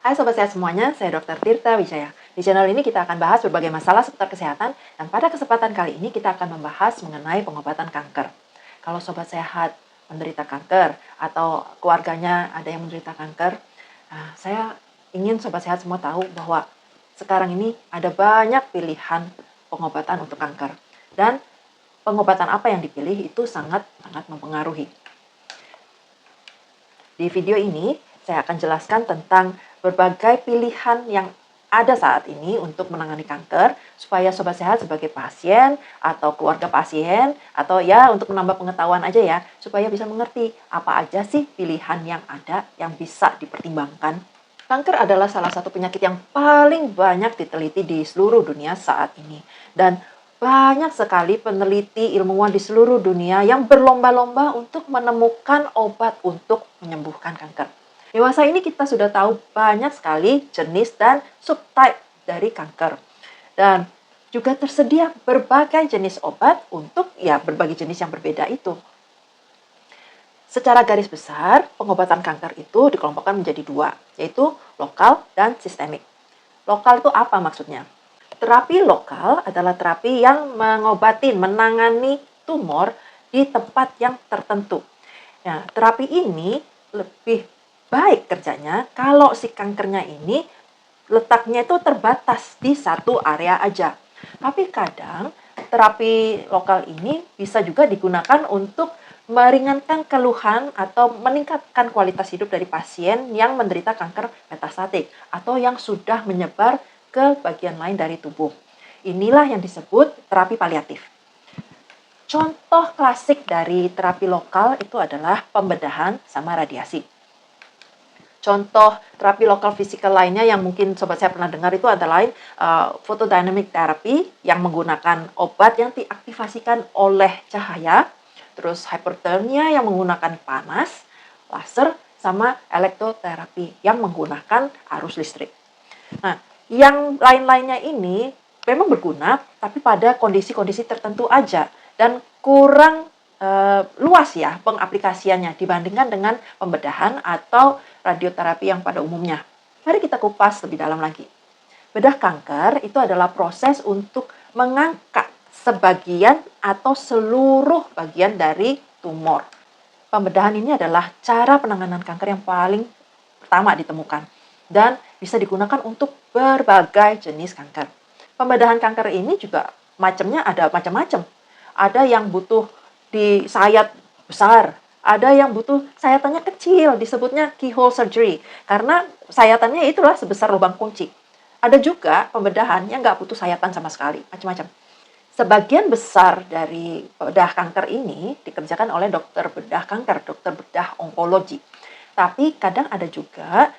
Hai Sobat Sehat semuanya, saya Dr. Tirta Wijaya. Di channel ini kita akan bahas berbagai masalah seputar kesehatan, dan pada kesempatan kali ini kita akan membahas mengenai pengobatan kanker. Kalau Sobat Sehat menderita kanker, atau keluarganya ada yang menderita kanker, saya ingin Sobat Sehat semua tahu bahwa sekarang ini ada banyak pilihan pengobatan untuk kanker. Dan pengobatan apa yang dipilih itu sangat-sangat mempengaruhi. Di video ini, saya akan jelaskan tentang berbagai pilihan yang ada saat ini untuk menangani kanker, supaya Sobat Sehat sebagai pasien atau keluarga pasien, atau ya untuk menambah pengetahuan aja ya, supaya bisa mengerti apa aja sih pilihan yang ada yang bisa dipertimbangkan. Kanker adalah salah satu penyakit yang paling banyak diteliti di seluruh dunia saat ini. Dan banyak sekali peneliti ilmuwan di seluruh dunia yang berlomba-lomba untuk menemukan obat untuk menyembuhkan kanker. Dewasa ini kita sudah tahu banyak sekali jenis dan subtype dari kanker. Dan juga tersedia berbagai jenis obat untuk berbagai jenis yang berbeda itu. Secara garis besar, pengobatan kanker itu dikelompokkan menjadi dua, yaitu lokal dan sistemik. Lokal itu apa maksudnya? Terapi lokal adalah terapi yang menangani tumor di tempat yang tertentu. Nah, terapi ini lebih baik kerjanya kalau si kankernya ini letaknya itu terbatas di satu area aja. Tapi kadang terapi lokal ini bisa juga digunakan untuk meringankan keluhan atau meningkatkan kualitas hidup dari pasien yang menderita kanker metastatik atau yang sudah menyebar ke bagian lain dari tubuh. Inilah yang disebut terapi paliatif. Contoh klasik dari terapi lokal itu adalah pembedahan sama radiasi. Contoh terapi lokal fisikal lainnya yang mungkin Sobat saya pernah dengar itu adalah photodynamic therapy yang menggunakan obat yang diaktifasikan oleh cahaya, terus hyperthermia yang menggunakan panas, laser, sama elektroterapi yang menggunakan arus listrik. Nah, yang lain-lainnya ini memang berguna, tapi pada kondisi-kondisi tertentu aja dan kurang luas ya pengaplikasiannya dibandingkan dengan pembedahan atau radioterapi yang pada umumnya. Mari kita kupas lebih dalam lagi. Bedah kanker itu adalah proses untuk mengangkat sebagian atau seluruh bagian dari tumor. Pembedahan ini adalah cara penanganan kanker yang paling pertama ditemukan dan bisa digunakan untuk berbagai jenis kanker. Pembedahan kanker ini juga macamnya ada macam-macam. Ada yang butuh disayat besar, ada yang butuh sayatannya kecil, disebutnya keyhole surgery, karena sayatannya itulah sebesar lubang kunci. Ada juga pembedahan yang nggak butuh sayatan sama sekali, macam-macam. Sebagian besar dari bedah kanker ini dikerjakan oleh dokter bedah kanker, dokter bedah onkologi. Tapi kadang ada juga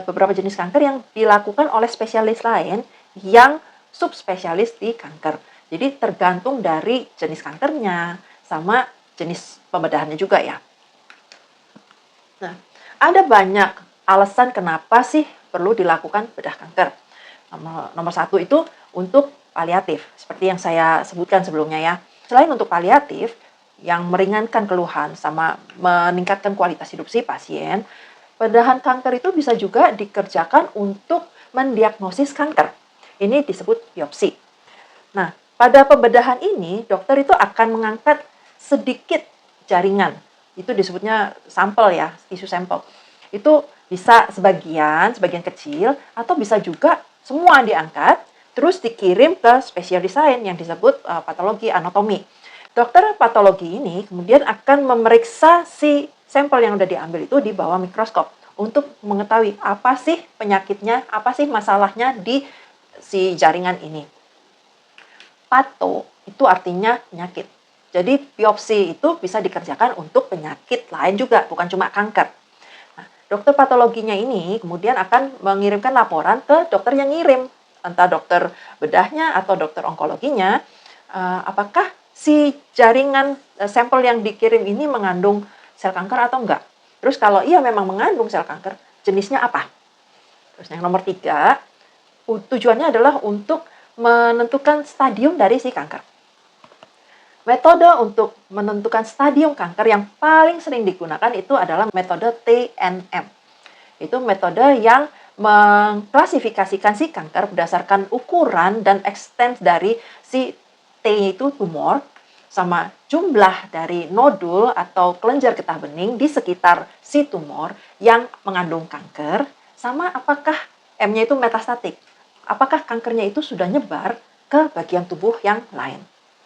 beberapa jenis kanker yang dilakukan oleh spesialis lain yang subspesialis di kanker. Jadi tergantung dari jenis kankernya sama jenis pembedahannya juga ya. Nah, ada banyak alasan kenapa sih perlu dilakukan bedah kanker. Nomor satu itu untuk paliatif, seperti yang saya sebutkan sebelumnya ya. Selain untuk paliatif, yang meringankan keluhan sama meningkatkan kualitas hidup si pasien, bedahan kanker itu bisa juga dikerjakan untuk mendiagnosis kanker. Ini disebut biopsi. Nah, pada pembedahan ini, dokter itu akan mengangkat sedikit jaringan. Itu disebutnya sampel ya, tisu sampel. Itu bisa sebagian kecil, atau bisa juga semua diangkat, terus dikirim ke spesialis lain yang disebut patologi anatomi. Dokter patologi ini kemudian akan memeriksa si sampel yang sudah diambil itu di bawah mikroskop untuk mengetahui apa sih penyakitnya, apa sih masalahnya di si jaringan ini. Pato itu artinya penyakit. Jadi biopsi itu bisa dikerjakan untuk penyakit lain juga, bukan cuma kanker. Nah, dokter patologinya ini kemudian akan mengirimkan laporan ke dokter yang ngirim, entah dokter bedahnya atau dokter onkologinya, apakah si jaringan sampel yang dikirim ini mengandung sel kanker atau enggak. Terus kalau iya memang mengandung sel kanker, jenisnya apa? Terus yang nomor 3, tujuannya adalah untuk menentukan stadium dari si kanker. Metode untuk menentukan stadium kanker yang paling sering digunakan itu adalah metode TNM. Itu metode yang mengklasifikasikan si kanker berdasarkan ukuran dan extent dari si T itu tumor, sama jumlah dari nodul atau kelenjar getah bening di sekitar si tumor yang mengandung kanker, sama apakah M-nya itu metastatik. Apakah kankernya itu sudah nyebar ke bagian tubuh yang lain.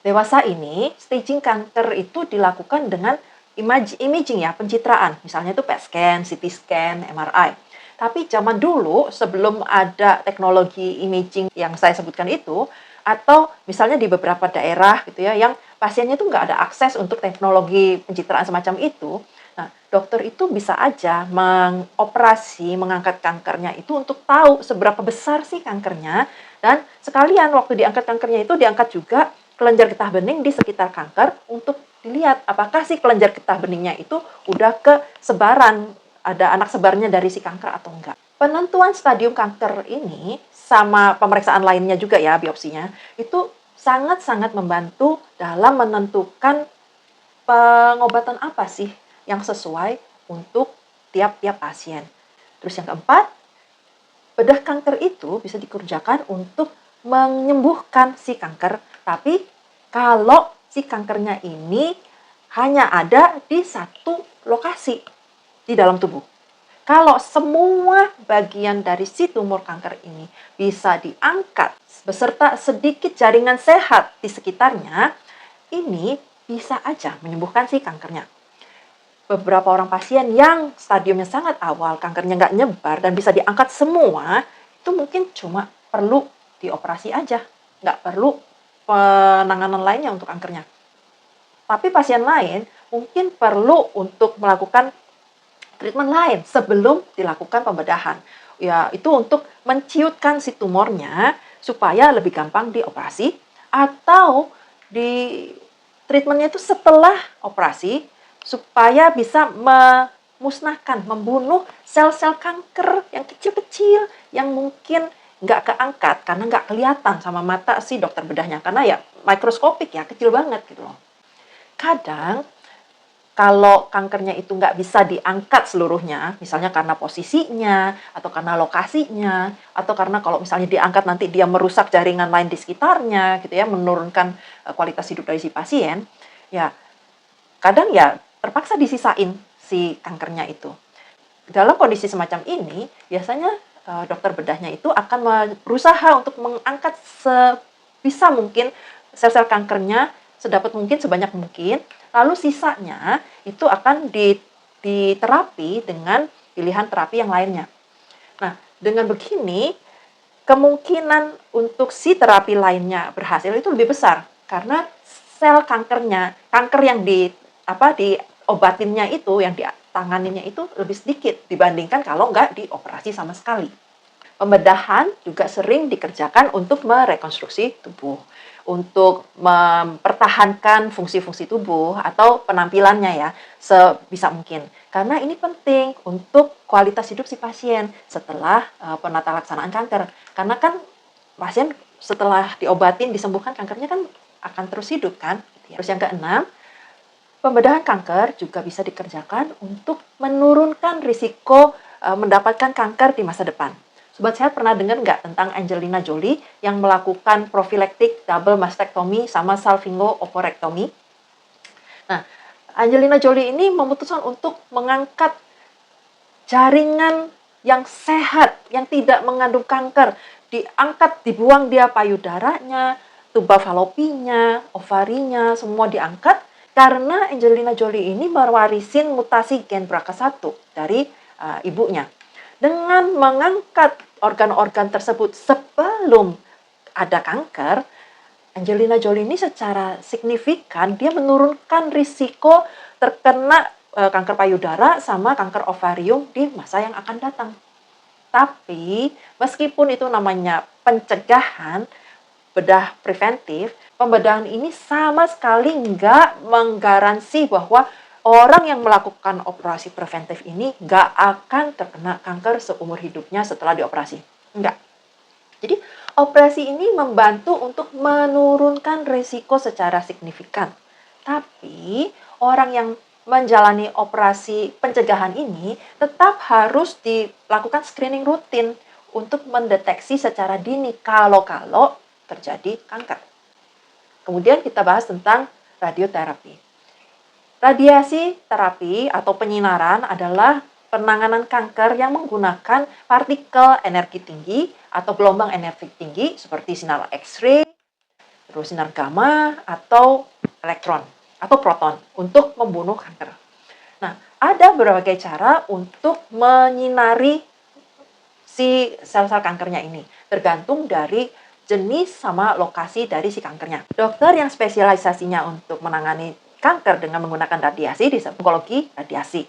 Dewasa ini, staging kanker itu dilakukan dengan imaging ya, pencitraan. Misalnya itu PET scan, CT scan, MRI. Tapi zaman dulu, sebelum ada teknologi imaging yang saya sebutkan itu, atau misalnya di beberapa daerah gitu ya, yang pasiennya itu nggak ada akses untuk teknologi pencitraan semacam itu, nah, dokter itu bisa aja mengoperasi, mengangkat kankernya itu untuk tahu seberapa besar sih kankernya, dan sekalian waktu diangkat kankernya itu diangkat juga kelenjar getah bening di sekitar kanker untuk dilihat apakah si kelenjar getah beningnya itu udah ke sebaran, ada anak sebarnya dari si kanker atau enggak. Penentuan stadium kanker ini sama pemeriksaan lainnya juga ya, biopsinya, itu sangat-sangat membantu dalam menentukan pengobatan apa sih yang sesuai untuk tiap-tiap pasien. Terus yang keempat, bedah kanker itu bisa dikerjakan untuk menyembuhkan si kanker, tapi kalau si kankernya ini hanya ada di satu lokasi di dalam tubuh. Kalau semua bagian dari si tumor kanker ini bisa diangkat beserta sedikit jaringan sehat di sekitarnya, ini bisa aja menyembuhkan si kankernya. Beberapa orang pasien yang stadiumnya sangat awal, kankernya nggak nyebar dan bisa diangkat semua, itu mungkin cuma perlu dioperasi aja, nggak perlu penanganan lainnya untuk kankernya. Tapi pasien lain mungkin perlu untuk melakukan treatment lain sebelum dilakukan pembedahan. Ya, itu untuk menciutkan si tumornya supaya lebih gampang dioperasi, atau di treatmentnya itu setelah operasi supaya bisa memusnahkan, membunuh sel-sel kanker yang kecil-kecil yang mungkin nggak keangkat karena nggak kelihatan sama mata si dokter bedahnya. Karena ya mikroskopik ya, kecil banget gitu loh. Kadang kalau kankernya itu nggak bisa diangkat seluruhnya, misalnya karena posisinya, atau karena lokasinya, atau karena kalau misalnya diangkat nanti dia merusak jaringan lain di sekitarnya, gitu ya, menurunkan kualitas hidup dari si pasien, ya kadang ya terpaksa disisain si kankernya itu. Dalam kondisi semacam ini, biasanya dokter bedahnya itu akan berusaha untuk mengangkat sebisa mungkin sel-sel kankernya sedapat mungkin, sebanyak mungkin, lalu sisanya itu akan diterapi dengan pilihan terapi yang lainnya. Nah, dengan begini, kemungkinan untuk si terapi lainnya berhasil itu lebih besar karena sel kankernya, kanker yang diobatinnya itu, yang ditanganinnya itu lebih sedikit dibandingkan kalau nggak dioperasi sama sekali. Pembedahan juga sering dikerjakan untuk merekonstruksi tubuh, untuk mempertahankan fungsi-fungsi tubuh atau penampilannya ya, sebisa mungkin. Karena ini penting untuk kualitas hidup si pasien setelah penata laksanaan kanker. Karena kan pasien setelah diobatin, disembuhkan kankernya kan akan terus hidup kan. Terus yang keenam, pembedahan kanker juga bisa dikerjakan untuk menurunkan risiko mendapatkan kanker di masa depan. Sobat Sehat pernah dengar nggak tentang Angelina Jolie yang melakukan prophylactic double mastectomy sama salpingo-oophorectomy? Nah, Angelina Jolie ini memutuskan untuk mengangkat jaringan yang sehat, yang tidak mengandung kanker. Diangkat, dibuang dia payudaranya, tuba falopinya, ovarinya, semua diangkat. Karena Angelina Jolie ini mewarisin mutasi gen BRCA1 dari ibunya. Dengan mengangkat organ-organ tersebut sebelum ada kanker, Angelina Jolie ini secara signifikan dia menurunkan risiko terkena kanker payudara sama kanker ovarium di masa yang akan datang. Tapi meskipun itu namanya pencegahan, bedah preventif, pembedahan ini sama sekali nggak menggaransi bahwa orang yang melakukan operasi preventif ini nggak akan terkena kanker seumur hidupnya setelah dioperasi. Enggak. Jadi, operasi ini membantu untuk menurunkan risiko secara signifikan. Tapi, orang yang menjalani operasi pencegahan ini tetap harus dilakukan screening rutin untuk mendeteksi secara dini kalau terjadi kanker. Kemudian kita bahas tentang radioterapi. Radiasi terapi atau penyinaran adalah penanganan kanker yang menggunakan partikel energi tinggi atau gelombang energi tinggi seperti sinar X-ray, terus sinar gamma atau elektron atau proton untuk membunuh kanker. Nah, ada berbagai cara untuk menyinari si sel-sel kankernya ini, tergantung dari jenis sama lokasi dari si kankernya. Dokter yang spesialisasinya untuk menangani kanker dengan menggunakan radiasi disebut onkologi radiasi.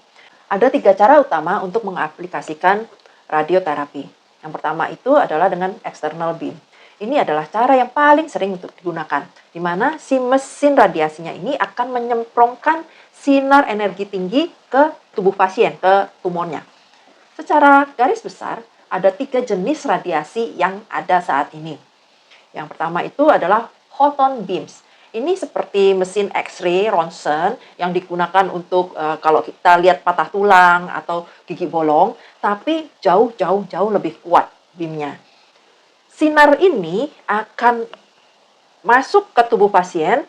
Ada 3 cara utama untuk mengaplikasikan radioterapi. Yang pertama itu adalah dengan external beam. Ini adalah cara yang paling sering untuk digunakan, di mana si mesin radiasinya ini akan menyemprongkan sinar energi tinggi ke tubuh pasien, ke tumornya. Secara garis besar, ada 3 jenis radiasi yang ada saat ini. Yang pertama itu adalah photon beams. Ini seperti mesin X-ray ronsen yang digunakan untuk kalau kita lihat patah tulang atau gigi bolong, tapi jauh lebih kuat beamnya. Sinar ini akan masuk ke tubuh pasien,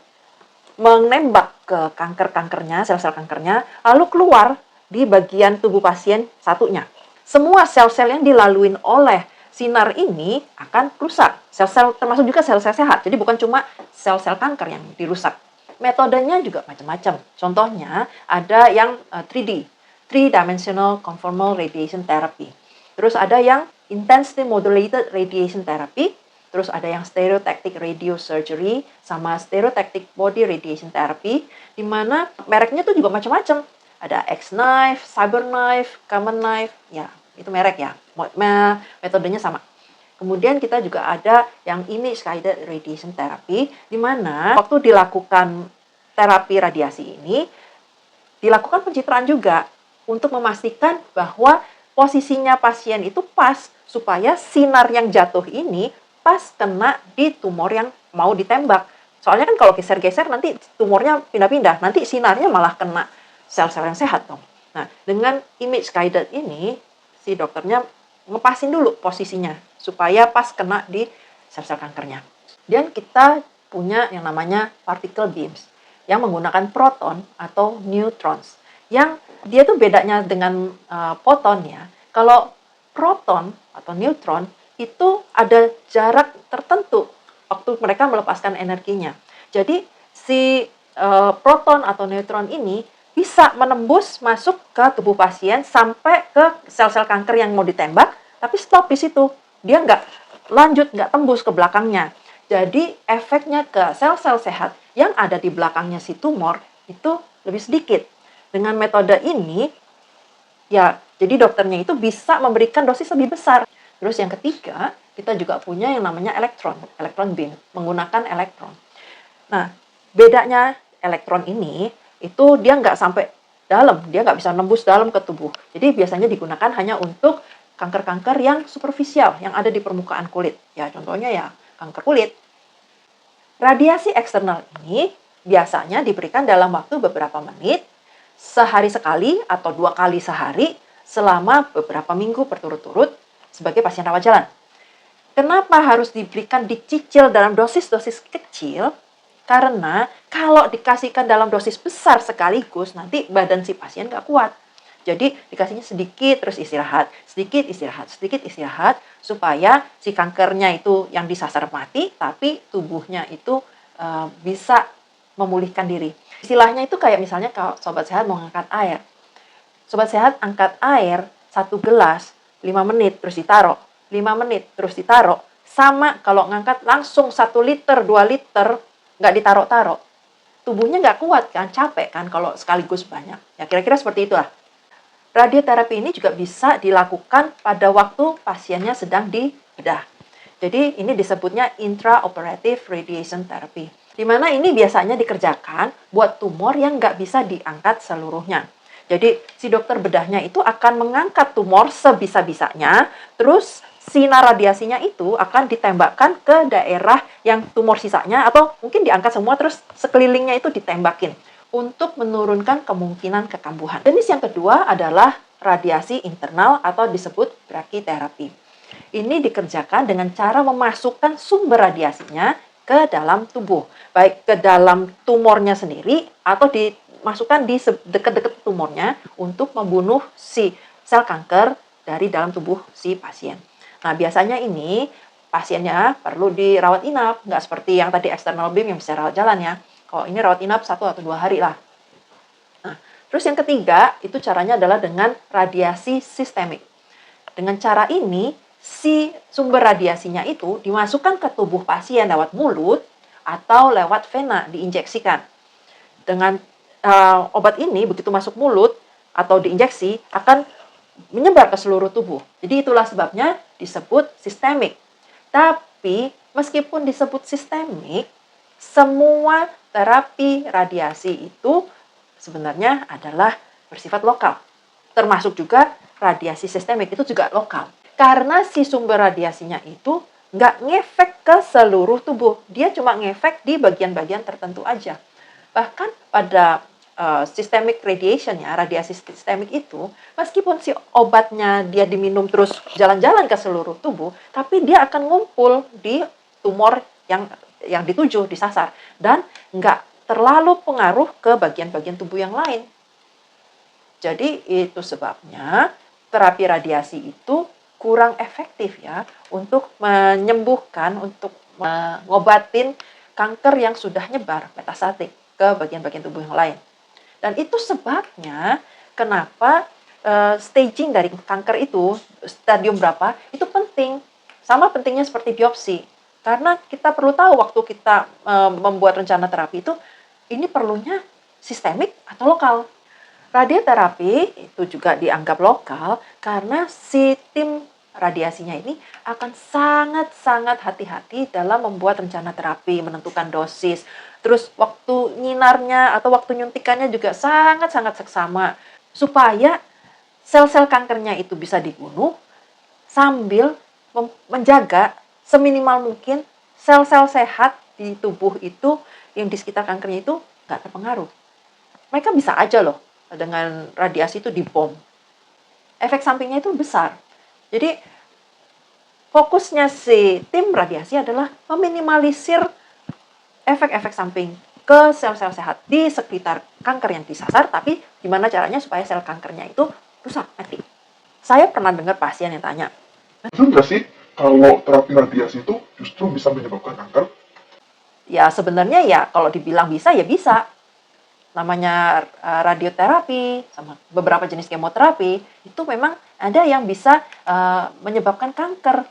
menembak ke kanker-kankernya, sel-sel kankernya, lalu keluar di bagian tubuh pasien satunya. Semua sel-sel yang dilalui oleh sinar ini akan rusak. Sel-sel termasuk juga sel-sel sehat. Jadi bukan cuma sel-sel kanker yang dirusak. Metodenya juga macam-macam. Contohnya ada yang 3D, Three-Dimensional Conformal Radiation Therapy. Terus ada yang Intensity Modulated Radiation Therapy. Terus ada yang Stereotactic Radiosurgery sama Stereotactic Body Radiation Therapy, di mana mereknya tuh juga macam-macam. Ada X-Knife, CyberKnife, Common Knife, ya itu merek ya. Metodenya sama. Kemudian kita juga ada yang Image-Guided Radiation Therapy, di mana waktu dilakukan terapi radiasi ini, dilakukan pencitraan juga untuk memastikan bahwa posisinya pasien itu pas, supaya sinar yang jatuh ini pas kena di tumor yang mau ditembak. Soalnya kan kalau geser-geser nanti tumornya pindah-pindah, nanti sinarnya malah kena sel-sel yang sehat dong. Nah, dengan image guided ini, si dokternya ngepasin dulu posisinya, supaya pas kena di sel-sel kankernya. Dan kita punya yang namanya particle beams, yang menggunakan proton atau neutrons. Yang dia tuh bedanya dengan photon ya, kalau proton atau neutron itu ada jarak tertentu waktu mereka melepaskan energinya. Jadi si proton atau neutron ini bisa menembus masuk ke tubuh pasien sampai ke sel-sel kanker yang mau ditembak, tapi stop di situ. Dia nggak lanjut, nggak tembus ke belakangnya. Jadi efeknya ke sel-sel sehat yang ada di belakangnya si tumor itu lebih sedikit. Dengan metode ini, ya jadi dokternya itu bisa memberikan dosis lebih besar. Terus yang ketiga, kita juga punya yang namanya elektron beam, menggunakan elektron. Nah, bedanya elektron ini, itu dia nggak sampai dalam, dia nggak bisa nembus dalam ke tubuh. Jadi biasanya digunakan hanya untuk kanker-kanker yang superficial, yang ada di permukaan kulit. Ya, contohnya ya kanker kulit. Radiasi eksternal ini biasanya diberikan dalam waktu beberapa menit, sehari sekali atau 2 kali sehari, selama beberapa minggu berturut-turut sebagai pasien rawat jalan. Kenapa harus diberikan dicicil dalam dosis-dosis kecil? Karena kalau dikasihkan dalam dosis besar sekaligus, nanti badan si pasien nggak kuat. Jadi dikasihnya sedikit terus istirahat, sedikit istirahat, supaya si kankernya itu yang disasar mati, tapi tubuhnya itu bisa memulihkan diri. Istilahnya itu kayak misalnya kalau sobat sehat mau angkat air. Sobat sehat angkat air 1 gelas 5 menit terus ditaruh, 5 menit terus ditaruh. Sama kalau ngangkat langsung 1 liter, 2 liter, nggak ditaruh-taruh. Tubuhnya nggak kuat kan, capek kan kalau sekaligus banyak. Ya kira-kira seperti itulah. Radioterapi ini juga bisa dilakukan pada waktu pasiennya sedang dibedah. Jadi ini disebutnya intraoperative radiation therapy. Di mana ini biasanya dikerjakan buat tumor yang nggak bisa diangkat seluruhnya. Jadi si dokter bedahnya itu akan mengangkat tumor sebisa-bisanya, terus sinar radiasinya itu akan ditembakkan ke daerah yang tumor sisanya, atau mungkin diangkat semua terus sekelilingnya itu ditembakin untuk menurunkan kemungkinan kekambuhan. Jenis yang kedua adalah radiasi internal atau disebut brachytherapy. Ini dikerjakan dengan cara memasukkan sumber radiasinya ke dalam tubuh, baik ke dalam tumornya sendiri atau dimasukkan di dekat-dekat tumornya untuk membunuh si sel kanker dari dalam tubuh si pasien. Nah, biasanya ini pasiennya perlu dirawat inap, nggak seperti yang tadi external beam yang bisa rawat jalan ya. Kalau ini rawat inap 1 atau 2 hari lah. Nah, terus yang ketiga, itu caranya adalah dengan radiasi sistemik. Dengan cara ini, si sumber radiasinya itu dimasukkan ke tubuh pasien lewat mulut atau lewat vena, diinjeksikan. Dengan obat ini, begitu masuk mulut atau diinjeksi, akan menyebar ke seluruh tubuh. Jadi itulah sebabnya disebut sistemik. Tapi meskipun disebut sistemik, semua terapi radiasi itu sebenarnya adalah bersifat lokal. Termasuk juga radiasi sistemik itu juga lokal. Karena si sumber radiasinya itu nggak ngefek ke seluruh tubuh. Dia cuma ngefek di bagian-bagian tertentu aja. Bahkan pada systemic radiation ya, radiasi sistemik itu, meskipun si obatnya dia diminum terus jalan-jalan ke seluruh tubuh, tapi dia akan ngumpul di tumor yang dituju, disasar, dan nggak terlalu pengaruh ke bagian-bagian tubuh yang lain. Jadi itu sebabnya terapi radiasi itu kurang efektif ya untuk menyembuhkan, untuk mengobatin kanker yang sudah nyebar metastatik ke bagian-bagian tubuh yang lain. Dan itu sebabnya kenapa staging dari kanker itu, stadium berapa, itu penting. Sama pentingnya seperti biopsi. Karena kita perlu tahu waktu kita membuat rencana terapi itu, ini perlunya sistemik atau lokal. Radioterapi itu juga dianggap lokal karena si tim radiasinya ini akan sangat-sangat hati-hati dalam membuat rencana terapi, menentukan dosis. Terus waktu nyinarnya atau waktu nyuntikannya juga sangat-sangat seksama. Supaya sel-sel kankernya itu bisa dibunuh sambil menjaga seminimal mungkin sel-sel sehat di tubuh itu yang di sekitar kankernya itu nggak terpengaruh. Mereka bisa aja loh dengan radiasi itu dibom. Efek sampingnya itu besar. Jadi fokusnya si tim radiasi adalah meminimalisir efek-efek samping ke sel-sel sehat di sekitar kanker yang disasar, tapi gimana caranya supaya sel kankernya itu rusak, mati. Saya pernah dengar pasien yang tanya, Betul nggak sih kalau terapi radiasi itu justru bisa menyebabkan kanker? ya sebenarnya ya kalau dibilang bisa, ya bisa. Namanya radioterapi, sama beberapa jenis kemoterapi, itu memang ada yang bisa menyebabkan kanker.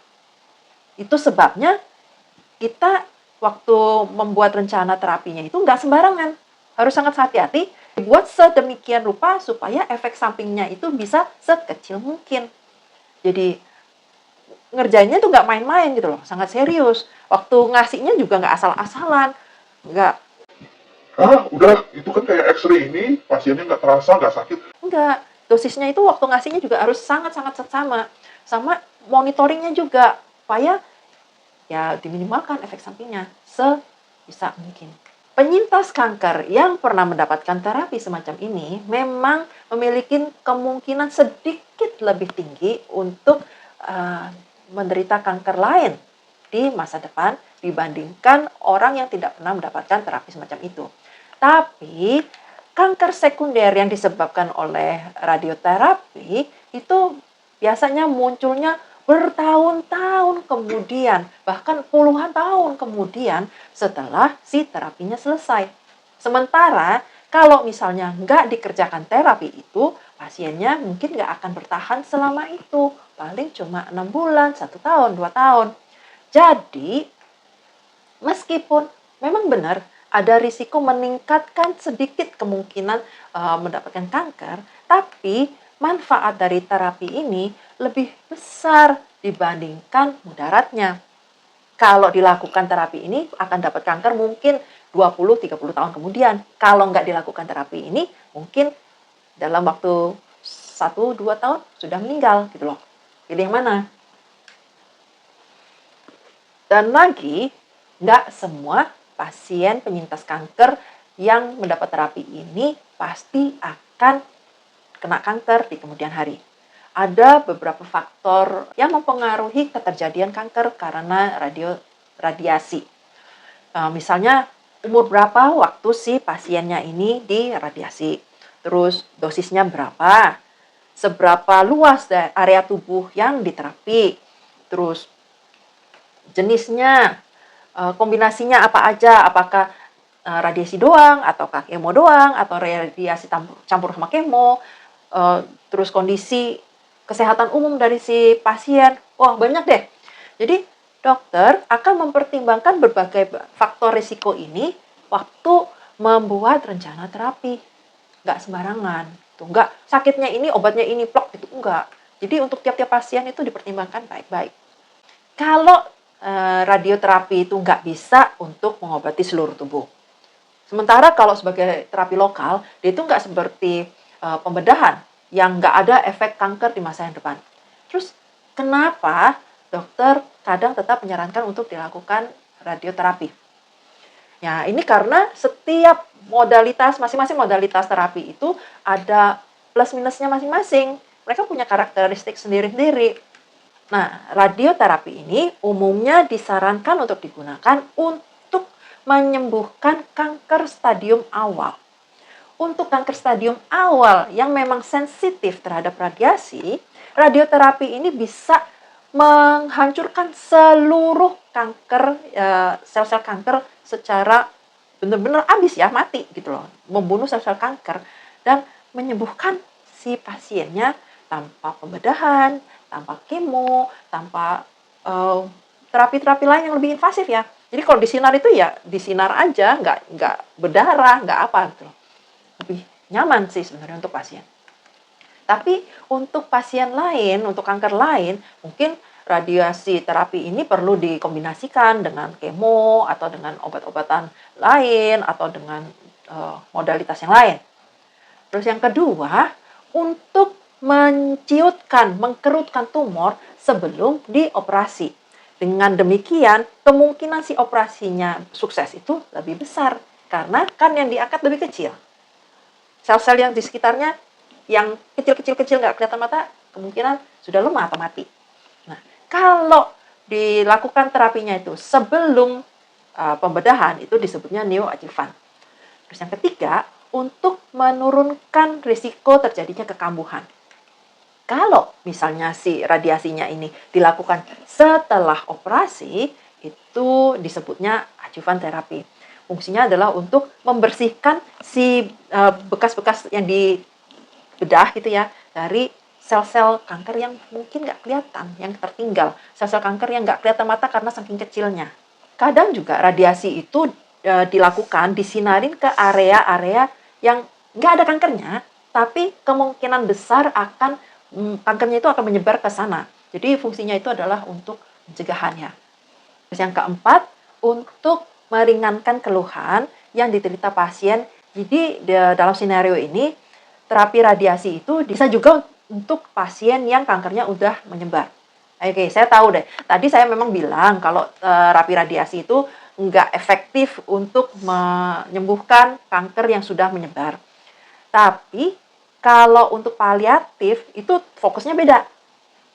Itu sebabnya kita waktu membuat rencana terapinya itu nggak sembarangan. Harus sangat hati-hati, dibuat sedemikian rupa supaya efek sampingnya itu bisa sekecil mungkin. Jadi ngerjainnya tuh nggak main-main gitu loh, sangat serius. Waktu ngasihnya juga nggak asal-asalan, nggak Udah, itu kan kayak X-ray ini, pasiennya nggak terasa, nggak sakit. enggak. Dosisnya itu waktu ngasihnya juga harus sangat-sangat seksama. Sama monitoringnya juga, supaya ya diminimalkan efek sampingnya sebisa mungkin. Penyintas kanker yang pernah mendapatkan terapi semacam ini memang memiliki kemungkinan sedikit lebih tinggi untuk menderita kanker lain di masa depan dibandingkan orang yang tidak pernah mendapatkan terapi semacam itu. Tapi kanker sekunder yang disebabkan oleh radioterapi itu biasanya munculnya bertahun-tahun kemudian, bahkan puluhan tahun kemudian setelah si terapinya selesai. Sementara kalau misalnya nggak dikerjakan terapi itu, pasiennya mungkin nggak akan bertahan selama itu. Paling cuma 6 bulan, 1 tahun, 2 tahun. Jadi, meskipun memang benar ada risiko meningkatkan sedikit kemungkinan mendapatkan kanker, tapi manfaat dari terapi ini lebih besar dibandingkan mudaratnya. Kalau dilakukan terapi ini akan dapat kanker mungkin 20-30 tahun kemudian. Kalau nggak dilakukan terapi ini mungkin dalam waktu 1-2 tahun sudah meninggal gitu loh. Pilih yang mana? Dan lagi, nggak semua pasien penyintas kanker yang mendapat terapi ini pasti akan kena kanker di kemudian hari. Ada beberapa faktor yang mempengaruhi keterjadian kanker karena radiasi. Misalnya umur berapa waktu si pasiennya ini diradiasi, terus dosisnya berapa, seberapa luas area tubuh yang diterapi, terus jenisnya, kombinasinya apa aja, apakah radiasi doang, ataukah kemo doang, atau radiasi campur sama kemo, terus kondisi kesehatan umum dari si pasien. Wah, banyak deh. Jadi, dokter akan mempertimbangkan berbagai faktor risiko ini waktu membuat rencana terapi. Nggak sembarangan. Tuh, nggak sakitnya ini, obatnya ini, plok gitu. Enggak. Jadi, untuk tiap-tiap pasien itu dipertimbangkan baik-baik. Kalau radioterapi itu nggak bisa untuk mengobati seluruh tubuh. Sementara kalau sebagai terapi lokal, dia itu nggak seperti pembedahan yang nggak ada efek kanker di masa yang depan. Terus kenapa dokter kadang tetap menyarankan untuk dilakukan radioterapi? Ya, ini karena setiap modalitas, masing-masing modalitas terapi itu ada plus minusnya masing-masing. Mereka punya karakteristik sendiri-sendiri. Nah, radioterapi ini umumnya disarankan untuk digunakan untuk menyembuhkan kanker stadium awal. Untuk kanker stadium awal yang memang sensitif terhadap radiasi, radioterapi ini bisa menghancurkan seluruh kanker, sel-sel kanker secara benar-benar habis ya, mati gitu loh. Membunuh sel-sel kanker dan menyembuhkan si pasiennya tanpa pembedahan, tanpa kemo, tanpa terapi-terapi lain yang lebih invasif ya. Jadi kalau disinar itu ya disinar aja, nggak berdarah, nggak apa gitu. Lebih nyaman sih sebenarnya untuk pasien. Tapi untuk pasien lain, untuk kanker lain, mungkin radiasi terapi ini perlu dikombinasikan dengan kemo atau dengan obat-obatan lain atau dengan modalitas yang lain. Terus yang kedua, untuk mengkerutkan tumor sebelum dioperasi. Dengan demikian, kemungkinan si operasinya sukses itu lebih besar. Karena kan yang diangkat lebih kecil. Sel-sel yang di sekitarnya, yang kecil-kecil nggak kelihatan mata, kemungkinan sudah lemah atau mati. Nah, kalau dilakukan terapinya itu sebelum pembedahan, itu disebutnya neoadjuvan. Terus yang ketiga, untuk menurunkan risiko terjadinya kekambuhan. Kalau misalnya si radiasinya ini dilakukan setelah operasi, itu disebutnya adjuvan terapi. Fungsinya adalah untuk membersihkan si bekas-bekas yang di bedah gitu ya, dari sel-sel kanker yang mungkin nggak kelihatan, yang tertinggal. Sel-sel kanker yang nggak kelihatan mata karena saking kecilnya. Kadang juga radiasi itu dilakukan, disinarin ke area-area yang nggak ada kankernya, tapi kemungkinan besar kankernya itu akan menyebar ke sana. Jadi fungsinya itu adalah untuk pencegahannya. Terus yang keempat, untuk meringankan keluhan yang diderita pasien. Jadi dalam skenario ini, terapi radiasi itu bisa juga untuk pasien yang kankernya udah menyebar. Oke, saya tahu deh. Tadi saya memang bilang kalau terapi radiasi itu nggak efektif untuk menyembuhkan kanker yang sudah menyebar. Tapi kalau untuk paliatif itu fokusnya beda.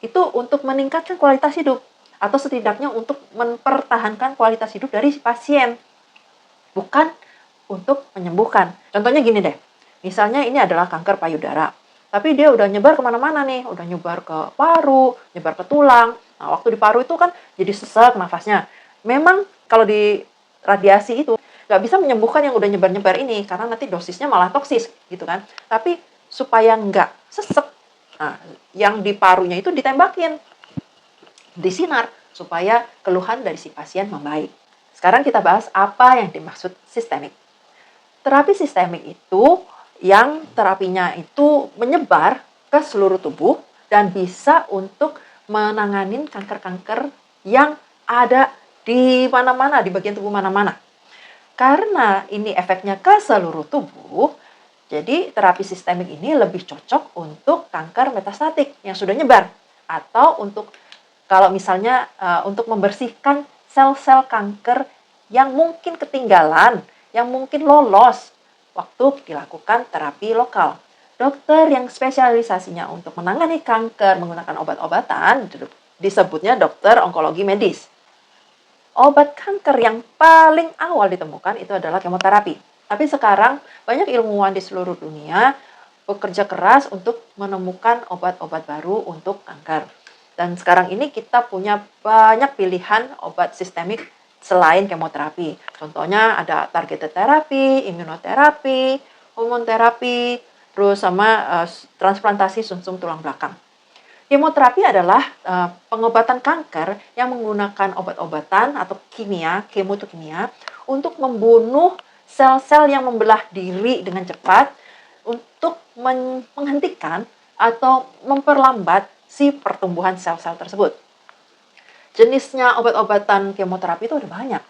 Itu untuk meningkatkan kualitas hidup atau setidaknya untuk mempertahankan kualitas hidup dari si pasien. Bukan untuk menyembuhkan. Contohnya gini deh. Misalnya ini adalah kanker payudara. Tapi dia udah nyebar kemana-mana nih. Udah nyebar ke paru, nyebar ke tulang. Nah, waktu di paru itu kan jadi sesak nafasnya. Memang kalau di radiasi itu nggak bisa menyembuhkan yang udah nyebar-nyebar ini. Karena nanti dosisnya malah toksis gitu kan. Tapi supaya nggak sesek, nah, yang di parunya itu ditembakin, disinar, supaya keluhan dari si pasien membaik. Sekarang kita bahas apa yang dimaksud sistemik. Terapi sistemik itu yang terapinya itu menyebar ke seluruh tubuh dan bisa untuk menangani kanker-kanker yang ada di mana-mana, di bagian tubuh mana-mana. Karena ini efeknya ke seluruh tubuh, jadi terapi sistemik ini lebih cocok untuk kanker metastatik yang sudah nyebar. Atau untuk kalau misalnya untuk membersihkan sel-sel kanker yang mungkin ketinggalan, yang mungkin lolos waktu dilakukan terapi lokal. Dokter yang spesialisasinya untuk menangani kanker menggunakan obat-obatan disebutnya dokter onkologi medis. Obat kanker yang paling awal ditemukan itu adalah kemoterapi. Tapi sekarang banyak ilmuwan di seluruh dunia bekerja keras untuk menemukan obat-obat baru untuk kanker. Dan sekarang ini kita punya banyak pilihan obat sistemik selain kemoterapi. Contohnya ada targeted therapy, imunoterapi, hormon terapi, terus sama transplantasi sumsum tulang belakang. Kemoterapi adalah pengobatan kanker yang menggunakan obat-obatan atau kimia, kemo itu kimia, untuk membunuh sel-sel yang membelah diri dengan cepat untuk menghentikan atau memperlambat si pertumbuhan sel-sel tersebut. Jenisnya obat-obatan kemoterapi itu ada banyak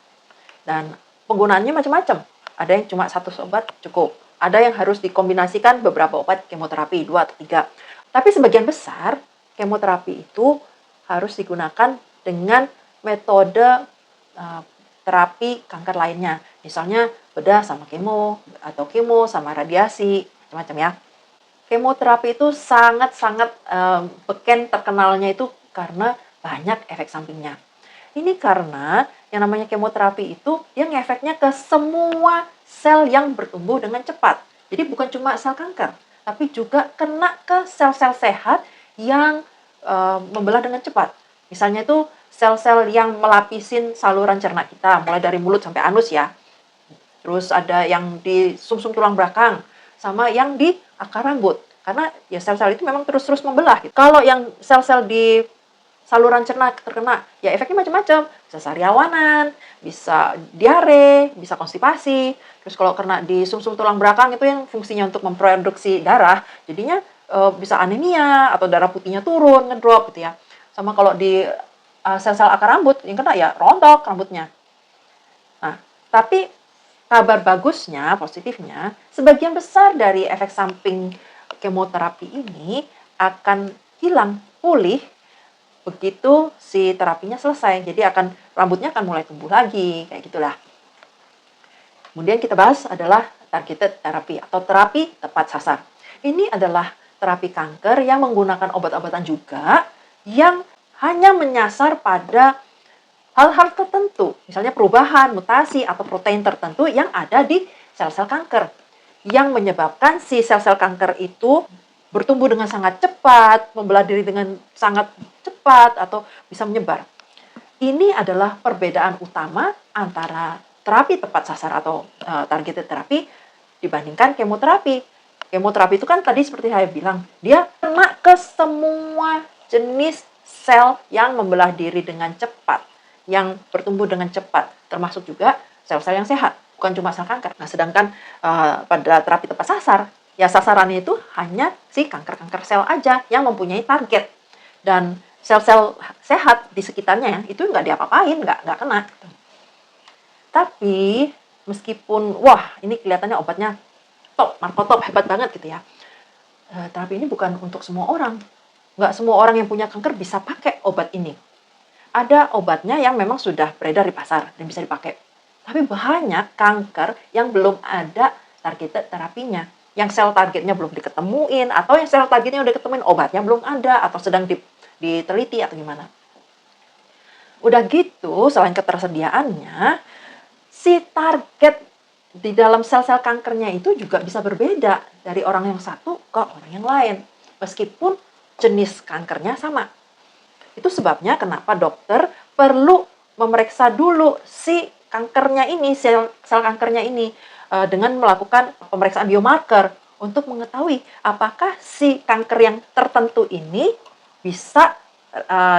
dan penggunaannya macam-macam. Ada yang cuma satu obat cukup, ada yang harus dikombinasikan beberapa obat kemoterapi, 2 atau 3. Tapi sebagian besar kemoterapi itu harus digunakan dengan metode terapi kanker lainnya. Misalnya bedah sama kemo, atau kemo sama radiasi, macam-macam ya. Kemoterapi itu sangat-sangat beken terkenalnya itu karena banyak efek sampingnya. Ini karena yang namanya kemoterapi itu yang efeknya ke semua sel yang bertumbuh dengan cepat. Jadi bukan cuma sel kanker, tapi juga kena ke sel-sel sehat yang membelah dengan cepat. Misalnya itu sel-sel yang melapisin saluran cerna kita, mulai dari mulut sampai anus ya. Terus ada yang di sumsum tulang belakang, sama yang di akar rambut. Karena ya sel-sel itu memang terus-terus membelah. Gitu. Kalau yang sel-sel di saluran cerna terkena, ya efeknya macam-macam. Bisa sariawanan, bisa diare, bisa konstipasi. Terus kalau kena di sumsum tulang belakang itu yang fungsinya untuk memproduksi darah, jadinya bisa anemia atau darah putihnya turun, ngedrop gitu ya. Sama kalau di sel-sel akar rambut yang kena ya rontok rambutnya. Nah, tapi kabar bagusnya, positifnya, sebagian besar dari efek samping kemoterapi ini akan hilang, pulih begitu si terapinya selesai. Jadi rambutnya akan mulai tumbuh lagi, kayak gitulah. Kemudian kita bahas adalah targeted therapy atau terapi tepat sasar. Ini adalah terapi kanker yang menggunakan obat-obatan juga yang hanya menyasar pada hal-hal tertentu, misalnya perubahan, mutasi, atau protein tertentu yang ada di sel-sel kanker, yang menyebabkan si sel-sel kanker itu bertumbuh dengan sangat cepat, membelah diri dengan sangat cepat, atau bisa menyebar. Ini adalah perbedaan utama antara terapi tepat sasar atau targeted therapy dibandingkan kemoterapi. Kemoterapi itu kan tadi seperti saya bilang, dia kena ke semua jenis sel yang membelah diri dengan cepat, yang bertumbuh dengan cepat, termasuk juga sel-sel yang sehat, bukan cuma sel kanker. Nah, sedangkan pada terapi tepat sasar, ya sasarannya itu hanya si kanker-kanker sel aja yang mempunyai target. Dan sel-sel sehat di sekitarnya ya, itu nggak diapa-apain, nggak kena. Tapi meskipun, wah ini kelihatannya obatnya top, markotop, hebat banget gitu ya. Terapi ini bukan untuk semua orang. Nggak semua orang yang punya kanker bisa pakai obat ini. Ada obatnya yang memang sudah beredar di pasar dan bisa dipakai. Tapi banyak kanker yang belum ada targeted terapinya. Yang sel targetnya belum diketemuin, atau yang sel targetnya udah ketemuin, obatnya belum ada, atau sedang diteliti atau gimana. Udah gitu, selain ketersediaannya, si target di dalam sel-sel kankernya itu juga bisa berbeda dari orang yang satu ke orang yang lain. Meskipun jenis kankernya sama. Itu sebabnya kenapa dokter perlu memeriksa dulu si kankernya ini, sel kankernya ini, dengan melakukan pemeriksaan biomarker untuk mengetahui apakah si kanker yang tertentu ini bisa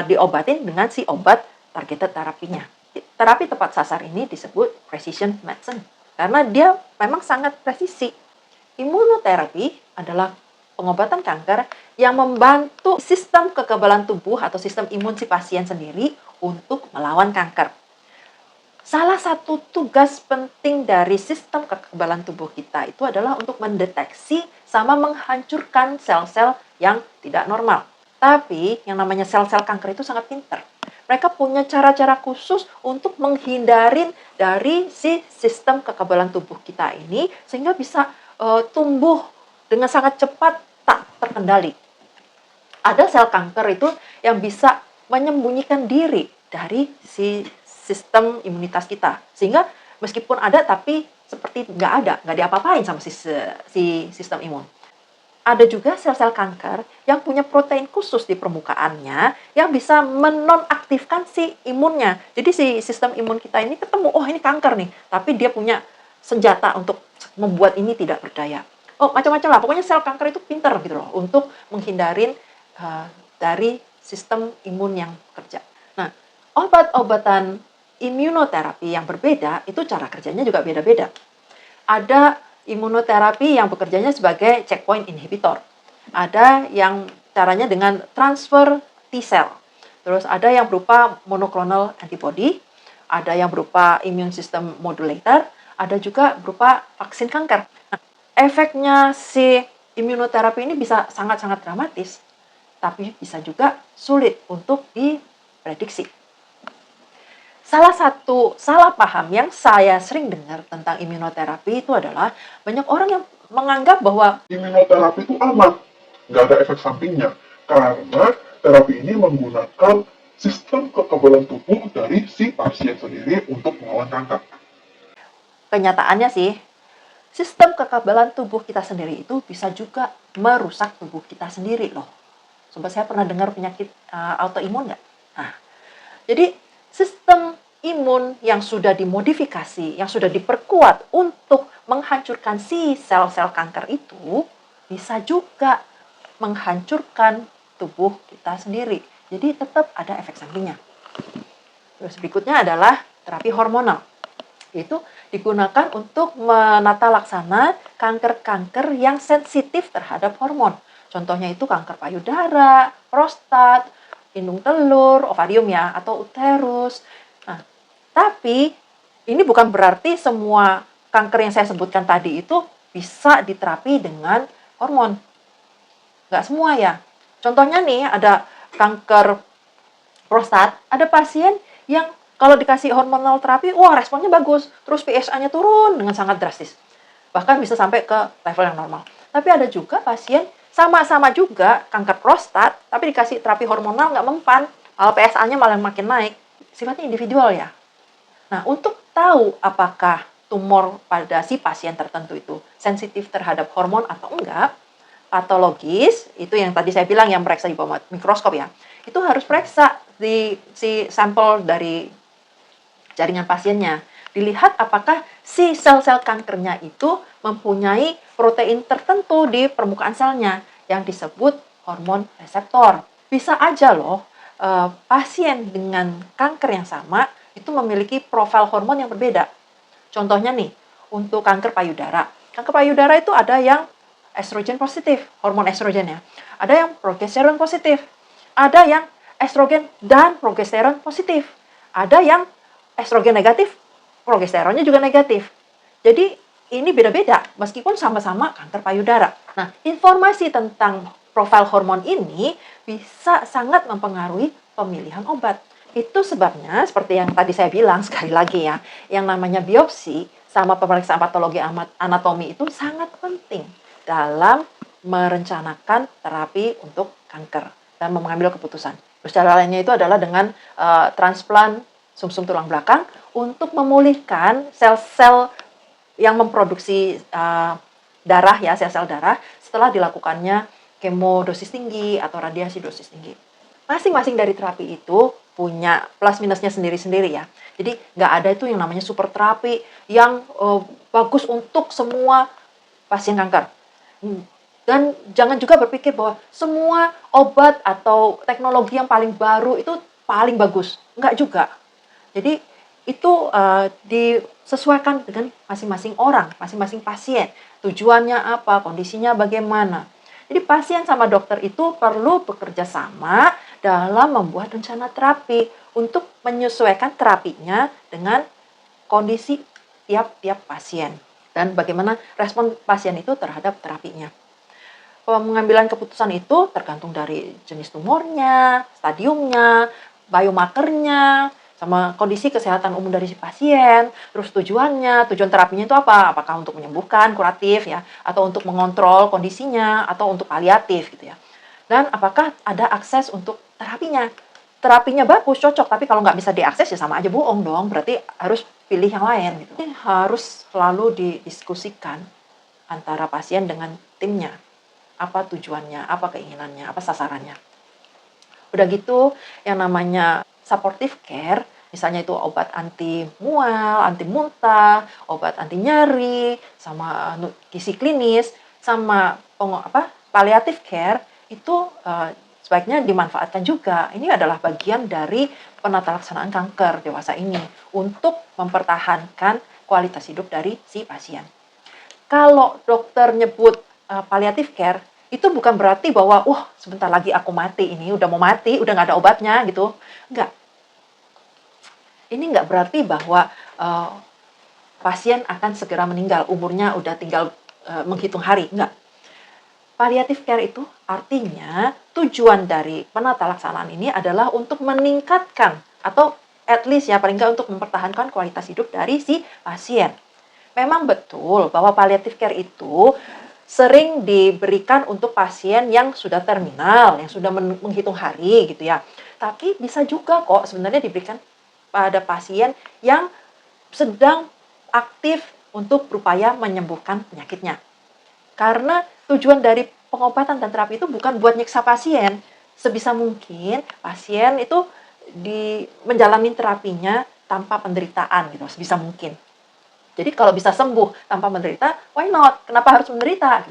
diobatin dengan si obat targeted terapinya. Terapi tepat sasar ini disebut precision medicine karena dia memang sangat presisi. Imunoterapi adalah pengobatan kanker yang membantu sistem kekebalan tubuh atau sistem imun si pasien sendiri untuk melawan kanker. Salah satu tugas penting dari sistem kekebalan tubuh kita itu adalah untuk mendeteksi sama menghancurkan sel-sel yang tidak normal. Tapi yang namanya sel-sel kanker itu sangat pintar. mereka punya cara-cara khusus untuk menghindarin dari si sistem kekebalan tubuh kita ini sehingga bisa tumbuh dengan sangat cepat tak terkendali. Ada sel kanker itu yang bisa menyembunyikan diri dari si sistem imunitas kita. Sehingga meskipun ada tapi seperti nggak diapa-apain sama si sistem imun. Ada juga sel-sel kanker yang punya protein khusus di permukaannya yang bisa menonaktifkan si imunnya. Jadi si sistem imun kita ini ketemu, oh ini kanker nih, tapi dia punya senjata untuk membuat ini tidak berdaya. Oh macam-macam lah, pokoknya sel kanker itu pinter gitu loh untuk menghindarin dari sistem imun yang kerja. Nah, obat-obatan imunoterapi yang berbeda itu cara kerjanya juga beda-beda. Ada imunoterapi yang bekerjanya sebagai checkpoint inhibitor. Ada yang caranya dengan transfer T-cell. Terus ada yang berupa monoclonal antibody, ada yang berupa immune system modulator, ada juga berupa vaksin kanker. Nah, efeknya si imunoterapi ini bisa sangat-sangat dramatis, tapi bisa juga sulit untuk diprediksi. Salah satu salah paham yang saya sering dengar tentang imunoterapi itu adalah banyak orang yang menganggap bahwa Imunoterapi itu aman, nggak ada efek sampingnya. Karena terapi ini menggunakan sistem kekebalan tubuh dari si pasien sendiri untuk melawan kanker. kenyataannya sih, sistem kekebalan tubuh kita sendiri itu bisa juga merusak tubuh kita sendiri loh. Sobat saya pernah dengar penyakit autoimun nggak? Nah, jadi sistem imun yang sudah dimodifikasi, yang sudah diperkuat untuk menghancurkan si sel-sel kanker itu, bisa juga menghancurkan tubuh kita sendiri. Jadi tetap ada efek sampingnya. Terus berikutnya adalah terapi hormonal. Itu digunakan untuk menata laksana kanker-kanker yang sensitif terhadap hormon. Contohnya itu kanker payudara, prostat, indung telur, ovarium ya, atau uterus. Nah, tapi ini bukan berarti semua kanker yang saya sebutkan tadi itu bisa diterapi dengan hormon. Nggak semua ya. Contohnya nih ada kanker prostat, ada pasien yang kalau dikasih hormonal terapi, wah responnya bagus. Terus PSA-nya turun dengan sangat drastis. Bahkan bisa sampai ke level yang normal. Tapi ada juga pasien sama-sama juga kanker prostat, tapi dikasih terapi hormonal nggak mempan. PSA-nya malah makin naik. Sifatnya individual ya. Nah, untuk tahu apakah tumor pada si pasien tertentu itu sensitif terhadap hormon atau enggak, patologis, itu yang tadi saya bilang yang periksa di bawah mikroskop ya, itu harus periksa di si sampel dari jaringan pasiennya. Dilihat apakah si sel-sel kankernya itu mempunyai protein tertentu di permukaan selnya yang disebut hormon reseptor. Bisa aja loh, pasien dengan kanker yang sama itu memiliki profil hormon yang berbeda. Contohnya nih, untuk kanker payudara. Kanker payudara itu ada yang estrogen positif, hormon estrogen ya. Ada yang progesteron positif. Ada yang estrogen dan progesteron positif. Ada yang estrogen negatif, progesteronnya juga negatif. Jadi ini beda-beda meskipun sama-sama kanker payudara. Nah, informasi tentang profil hormon ini bisa sangat mempengaruhi pemilihan obat. Itu sebabnya seperti yang tadi saya bilang sekali lagi ya, yang namanya biopsi sama pemeriksaan patologi anatomi itu sangat penting dalam merencanakan terapi untuk kanker dan mengambil keputusan. Terus cara lainnya itu adalah dengan transplant sumsum tulang belakang untuk memulihkan sel-sel yang memproduksi darah ya, sel-sel darah setelah dilakukannya kemo dosis tinggi atau radiasi dosis tinggi. Masing-masing dari terapi itu punya plus minusnya sendiri-sendiri ya. Jadi nggak ada itu yang namanya super terapi yang bagus untuk semua pasien kanker. Dan jangan juga berpikir bahwa semua obat atau teknologi yang paling baru itu paling bagus. Enggak juga. Jadi itu disesuaikan dengan masing-masing orang, masing-masing pasien. Tujuannya apa, kondisinya bagaimana. Jadi pasien sama dokter itu perlu bekerja sama dalam membuat rencana terapi untuk menyesuaikan terapinya dengan kondisi tiap-tiap pasien dan bagaimana respon pasien itu terhadap terapinya. Pengambilan keputusan itu tergantung dari jenis tumornya, stadiumnya, biomarkernya, sama kondisi kesehatan umum dari si pasien, terus tujuannya, tujuan terapinya itu apa? Apakah untuk menyembuhkan, kuratif ya, atau untuk mengontrol kondisinya, atau untuk paliatif gitu ya. Dan apakah ada akses untuk terapinya? Terapinya bagus, cocok, tapi kalau nggak bisa diakses ya sama aja bohong dong, berarti harus pilih yang lain gitu. Ini harus selalu didiskusikan antara pasien dengan timnya. Apa tujuannya, apa keinginannya, apa sasarannya. Udah gitu, yang namanya supportive care, misalnya itu obat anti mual, anti muntah, obat anti nyeri, sama gizi klinis, sama palliative care, itu sebaiknya dimanfaatkan juga. Ini adalah bagian dari penata laksanaan kanker dewasa ini untuk mempertahankan kualitas hidup dari si pasien. Kalau dokter nyebut palliative care, itu bukan berarti bahwa, wah sebentar lagi aku mati ini, udah mau mati, udah nggak ada obatnya gitu. Enggak. Ini nggak berarti bahwa pasien akan segera meninggal, umurnya udah tinggal menghitung hari. Enggak. Palliative care itu artinya tujuan dari penata laksanaan ini adalah untuk meningkatkan atau at least ya paling nggak untuk mempertahankan kualitas hidup dari si pasien. Memang betul bahwa palliative care itu sering diberikan untuk pasien yang sudah terminal, yang sudah menghitung hari gitu ya. Tapi bisa juga kok sebenarnya diberikan pada pasien yang sedang aktif untuk berupaya menyembuhkan penyakitnya. Karena tujuan dari pengobatan dan terapi itu bukan buat nyiksa pasien. Sebisa mungkin pasien itu menjalani terapinya tanpa penderitaan gitu, sebisa mungkin. Jadi kalau bisa sembuh tanpa menderita, why not? Kenapa harus menderita?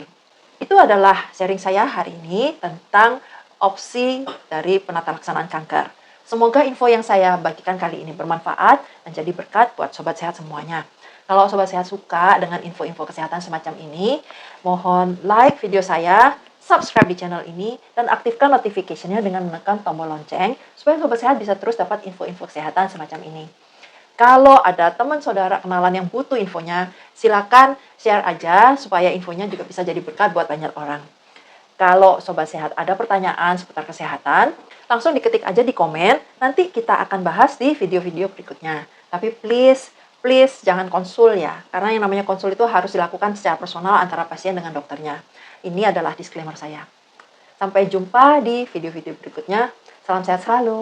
Itu adalah sharing saya hari ini tentang opsi dari penata laksanaan kanker. Semoga info yang saya bagikan kali ini bermanfaat dan jadi berkat buat Sobat Sehat semuanya. Kalau Sobat Sehat suka dengan info-info kesehatan semacam ini, mohon like video saya, subscribe di channel ini, dan aktifkan notification-nya dengan menekan tombol lonceng, supaya Sobat Sehat bisa terus dapat info-info kesehatan semacam ini. Kalau ada teman saudara kenalan yang butuh infonya, silakan share aja supaya infonya juga bisa jadi berkat buat banyak orang. Kalau Sobat Sehat ada pertanyaan seputar kesehatan, langsung diketik aja di komen, nanti kita akan bahas di video-video berikutnya. Tapi please jangan konsul ya, karena yang namanya konsul itu harus dilakukan secara personal antara pasien dengan dokternya. Ini adalah disclaimer saya. Sampai jumpa di video-video berikutnya. Salam sehat selalu.